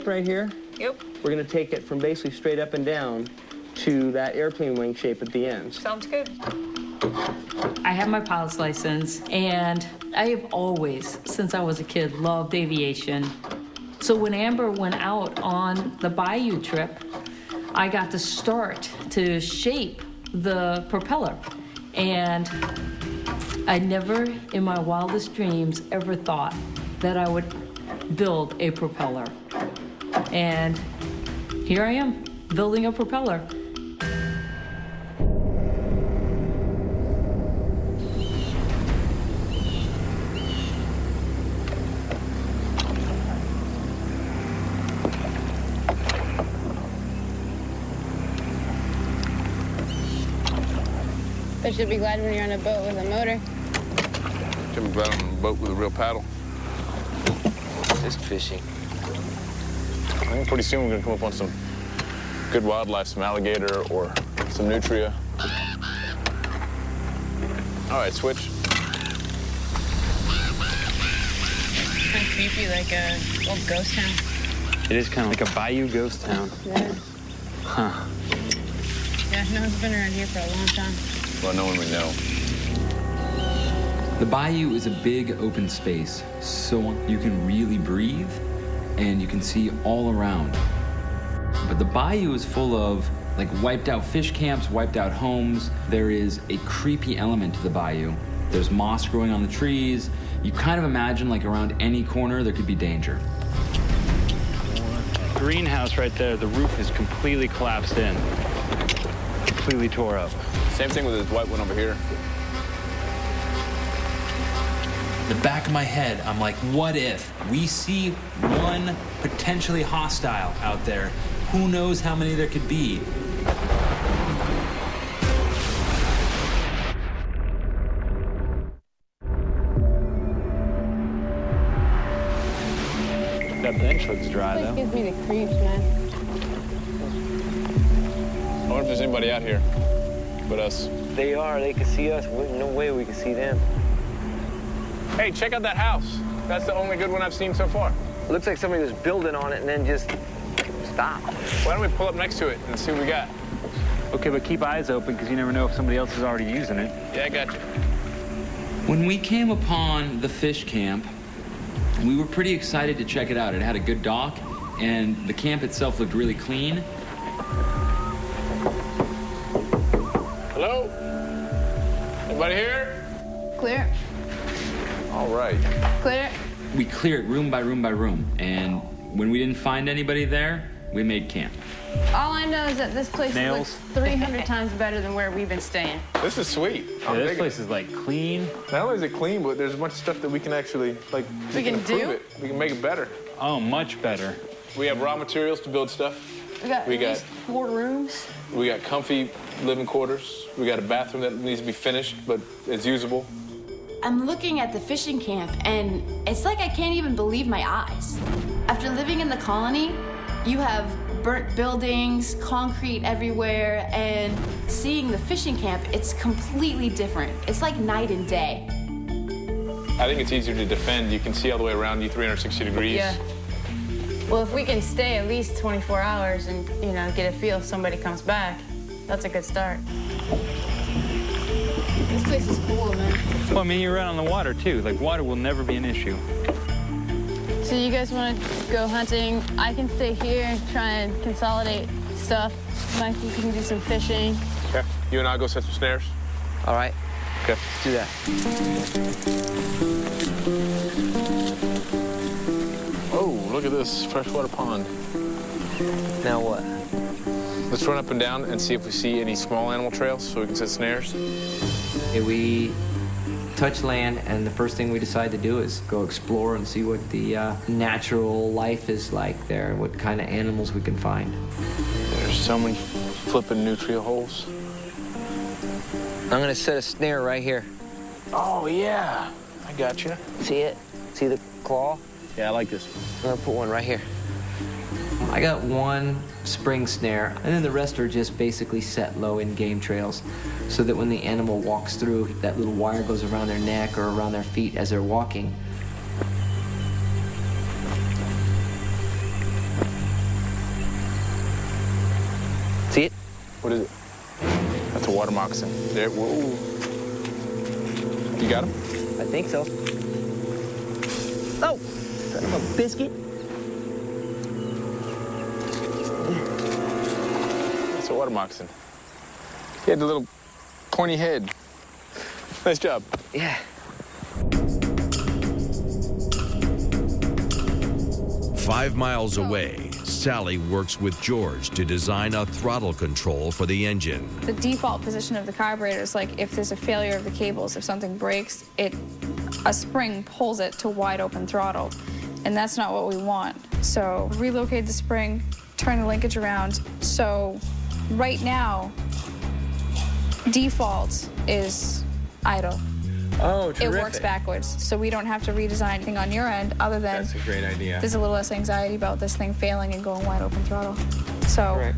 right here. Yep. We're going to take it from basically straight up and down to that airplane wing shape at the end. Sounds good. I have my pilot's license, and I have always, since I was a kid, loved aviation. So when Amber went out on the Bayou trip, I got to start to shape the propeller. And I never, in my wildest dreams, ever thought that I would build a propeller. And here I am, building a propeller. I should be glad when you're on a boat with a motor. Should be glad I'm on a boat with a real paddle. Just fishing. I think pretty soon we're gonna come up on some good wildlife, some alligator or some nutria. All right, switch. Kind of creepy, like a old ghost town. It is kind of like a bayou ghost town. Yeah. Huh. Yeah, no one's been around here for a long time. Well, no one we know. The bayou is a big open space, so you can really breathe and you can see all around. But the bayou is full of like wiped out fish camps, wiped out homes. There is a creepy element to the bayou. There's moss growing on the trees. You kind of imagine like around any corner there could be danger. Greenhouse right there, the roof is completely collapsed in. Completely tore up. Same thing with this white one over here. In the back of my head, I'm like, what if we see one potentially hostile out there? Who knows how many there could be? That bench looks dry, This though. gives me the creeps, man. I wonder if there's anybody out here but us. They are. They can see us. No way we can see them. Hey, check out that house. That's the only good one I've seen so far. Looks like somebody was building on it and then just stopped. Why don't we pull up next to it and see what we got? Okay, but keep eyes open because you never know if somebody else is already using it. Yeah, I got you. When we came upon the fish camp, we were pretty excited to check it out. It had a good dock, and the camp itself looked really clean. Hello? Anybody here? Clear. All right. Clear. We cleared room by room by room, and when we didn't find anybody there, we made camp. All I know is that this place Nails. looks 300 times better than where we've been staying. This is sweet. Yeah, this place is like clean. Not only is it clean, but there's a bunch of stuff that we can actually, like, We can improve do? it. We can make it better. Oh, much better. We have raw materials to build stuff. We got We at got- least 4 rooms. We got comfy living quarters. We got a bathroom that needs to be finished, but it's usable. I'm looking at the fishing camp, and it's like I can't even believe my eyes. After living in the colony, you have burnt buildings, concrete everywhere, and seeing the fishing camp, it's completely different. It's like night and day. I think it's easier to defend. You can see all the way around you, 360 degrees. Yeah. Well, if we can stay at least 24 hours and, you know, get a feel if somebody comes back, that's a good start. This place is cool, man. Well, I mean, you're right on the water, too. Like, water will never be an issue. So you guys want to go hunting? I can stay here and try and consolidate stuff. Mike, you can do some fishing. Okay. You and I go set some snares. All right. Okay. Let's do that. Oh, look at this freshwater pond. Now what? Let's run up and down and see if we see any small animal trails so we can set snares. We touch land, and the first thing we decide to do is go explore and see what the natural life is like there, what kind of animals we can find. There's so many flipping nutria holes. I'm gonna set a snare right here. Oh, yeah. I got you. See it? See the claw? Yeah, I like this. I'm gonna put one right here. I got one spring snare, and then the rest are just basically set low in game trails, so that when the animal walks through, that little wire goes around their neck or around their feet as they're walking. What is it? That's a water moccasin. There, whoa. You got him? I think so. Oh, son of a biscuit. That's a water moccasin. He had the little pointy head. Nice job. Yeah. Five miles away, Sally works with George to design a throttle control for the engine. The default position of the carburetor is like if there's a failure of the cables, if something breaks, a spring pulls it to wide open throttle. And that's not what we want. So relocate the spring, turn the linkage around. So right now, default is idle. Oh, terrific. It works backwards, so we don't have to redesign anything on your end other than That's a great idea. there's a little less anxiety about this thing failing and going wide open throttle. So, Right.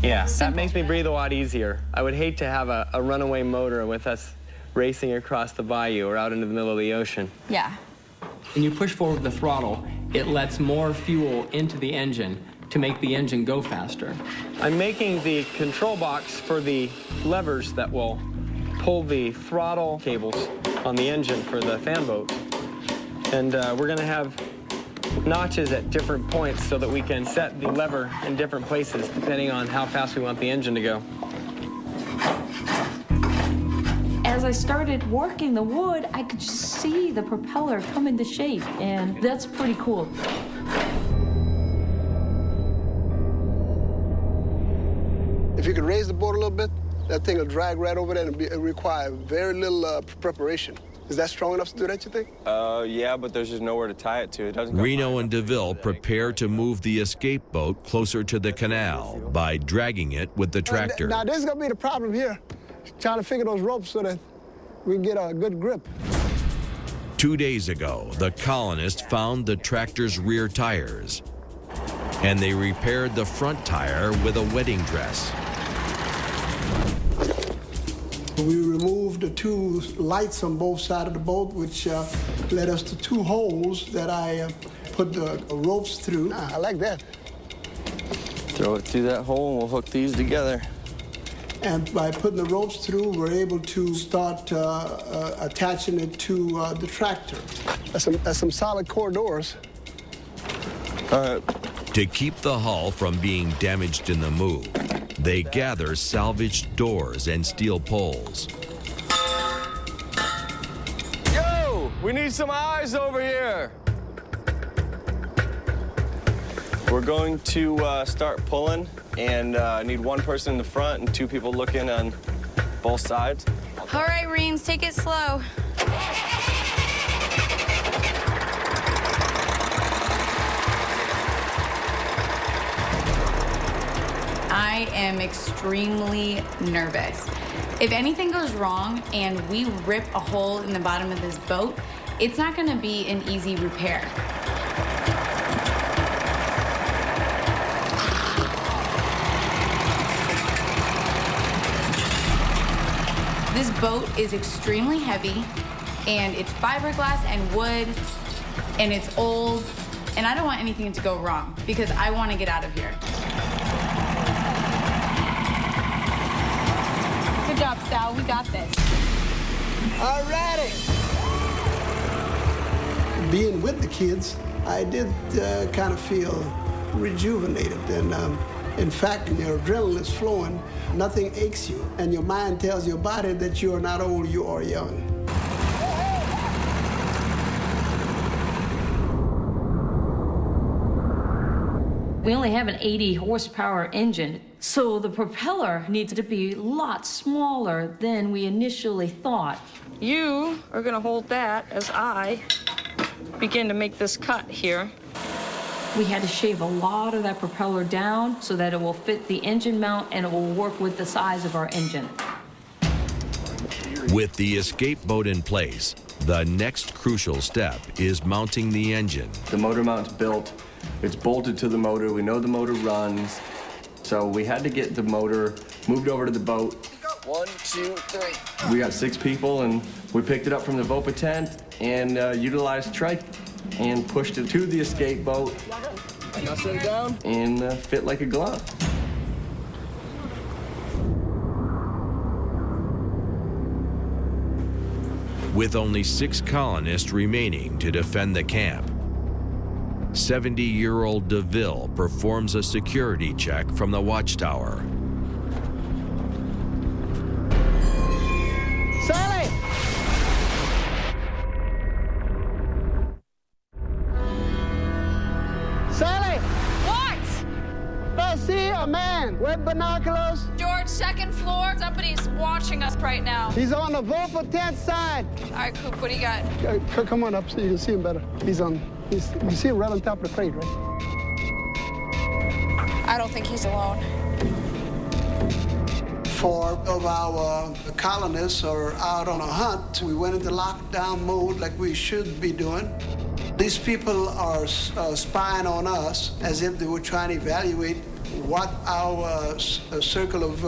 Yeah, that Simple. makes me breathe a lot easier. I would hate to have a runaway motor with us racing across the bayou or out into the middle of the ocean. yeah. When you push forward the throttle, it lets more fuel into the engine to make the engine go faster. I'm making the control box for the levers that will pull the throttle cables on the engine for the fan boat. And we're gonna have notches at different points so that we can set the lever in different places depending on how fast we want the engine to go. As I started working the wood, I could just see the propeller come into shape, and that's pretty cool. If you could raise the boat a little bit, that thing will drag right over there and it'll require very little preparation. Is that strong enough to do that, you think? Yeah, but there's just nowhere to tie it to. It doesn't go Reno and DeVille prepare to move the escape boat closer to the canal by dragging it with the tractor. Now, this is going to be the problem here, trying to figure those ropes so that we can get a good grip. 2 days ago, the colonists found the tractor's rear tires, and they repaired the front tire with a wedding dress. We removed the two lights on both sides of the boat, which led us to two holes that I put the ropes through. I like that. Throw it through that hole and we'll hook these together. And by putting the ropes through, we're able to start attaching it to the tractor. That's some solid core doors. To keep the hull from being damaged in the move, they gather salvaged doors and steel poles. Yo, we need some eyes over here. We're going to start pulling, and I need one person in the front and two people looking on both sides. All right, Reens, take it slow. I am extremely nervous. If anything goes wrong and we rip a hole in the bottom of this boat, it's not gonna be an easy repair. This boat is extremely heavy, and it's fiberglass and wood, and it's old, and I don't want anything to go wrong because I want to get out of here. Good job, Sal. We got this. All righty. Being with the kids, I did kind of feel rejuvenated. And in fact, your adrenaline is flowing, nothing aches you, and your mind tells your body that you are not old, you are young. We only have an 80 horsepower engine, so the propeller needs to be a lot smaller than we initially thought. You are gonna hold that as I begin to make this cut here. We had to shave a lot of that propeller down so that it will fit the engine mount and it will work with the size of our engine. With the escape boat in place, the next crucial step is mounting the engine. The motor mount's built. It's bolted to the motor. We know the motor runs. So we had to get the motor moved over to the boat. 1, 2, 3. We got 6 people, and we picked it up from the VOPA tent and utilized trike and pushed it to the escape boat. Now set it down. And fit like a glove. With only 6 colonists remaining to defend the camp, 70-year-old DeVille performs a security check from the watchtower. Sally! Sally! What? I see a man with binoculars. George, second floor. Somebody's watching us right now. He's on the Volpa tent side. All right, Coop, what do you got? Come on up so you can see him better. You see him right on top of the crate, right? I don't think he's alone. 4 of our colonists are out on a hunt. We went into lockdown mode like we should be doing. These people are spying on us as if they were trying to evaluate what our circle of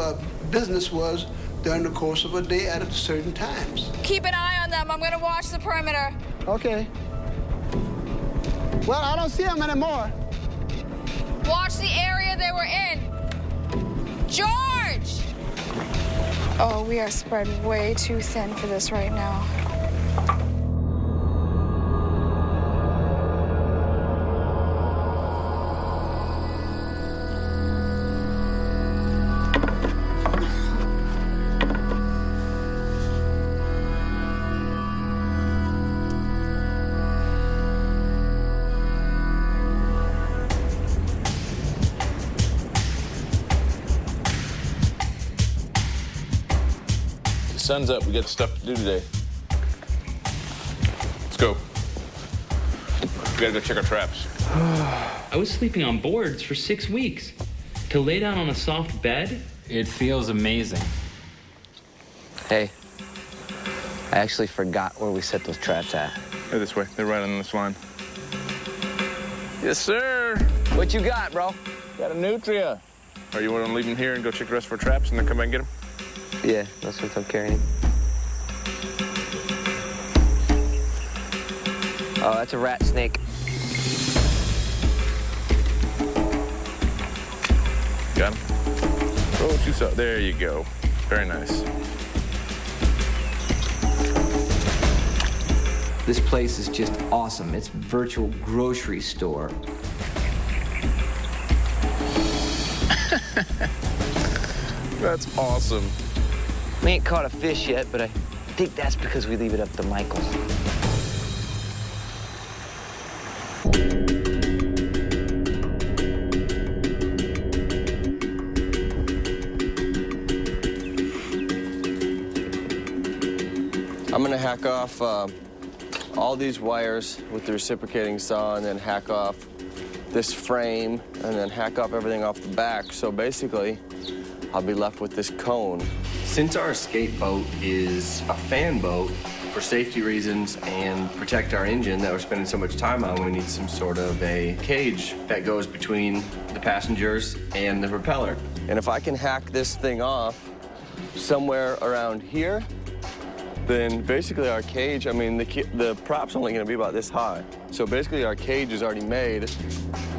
business was during the course of a day at certain times. Keep an eye on them. I'm going to watch the perimeter. Okay. Well, I don't see them anymore. Watch the area they were in. George! Oh, we are spread way too thin for this right now. Sun's up, we got stuff to do today. Let's go. We gotta go check our traps. I was sleeping on boards for 6 weeks. To lay down on a soft bed, It feels amazing. Hey, I actually forgot where we set those traps at. Go this way, they're right on this line. Yes, sir. What you got, bro? Got a nutria. Or you wanna leave them here and go check the rest of our traps and then come back and get them? Yeah, that's what I'm carrying. Oh, that's a rat snake. Got him? Oh, what you saw. There you go. Very nice. This place is just awesome. It's a virtual grocery store. That's awesome. We ain't caught a fish yet, but I think that's because we leave it up to Michael. I'm gonna hack off all these wires with the reciprocating saw and then hack off this frame and then hack off everything off the back. So basically, I'll be left with this cone. Since our escape boat is a fan boat, for safety reasons and protect our engine that we're spending so much time on, we need some sort of a cage that goes between the passengers and the propeller. And if I can hack this thing off somewhere around here, then basically our cage, I mean, the prop's only gonna be about this high. So basically our cage is already made.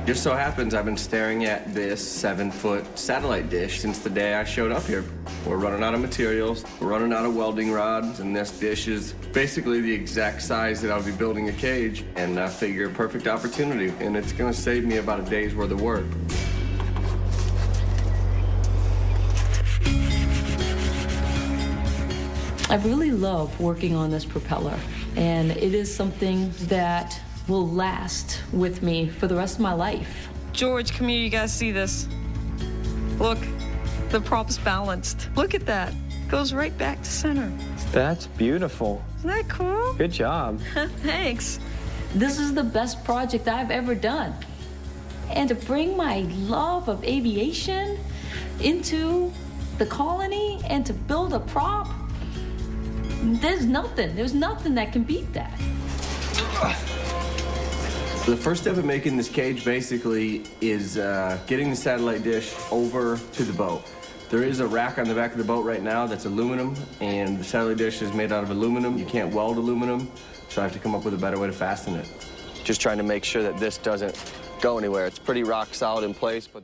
Just so happens I've been staring at this 7-foot satellite dish since the day I showed up here. We're running out of materials, we're running out of welding rods, and this dish is basically the exact size that I'll be building a cage, and I figure perfect opportunity, and it's gonna save me about a day's worth of work. I really love working on this propeller, and it is something that will last with me for the rest of my life. George, come here, you guys see this. Look, the prop's balanced. Look at that. Goes right back to center. That's beautiful. Isn't that cool? Good job. Thanks. This is the best project I've ever done. And to bring my love of aviation into the colony and to build a prop, there's nothing that can beat that. The first step in making this cage basically is getting the satellite dish over to the boat. There is a rack on the back of the boat right now that's aluminum, and the satellite dish is made out of aluminum. You can't weld aluminum, so I have to come up with a better way to fasten it. Just trying to make sure that this doesn't go anywhere. It's pretty rock solid in place, but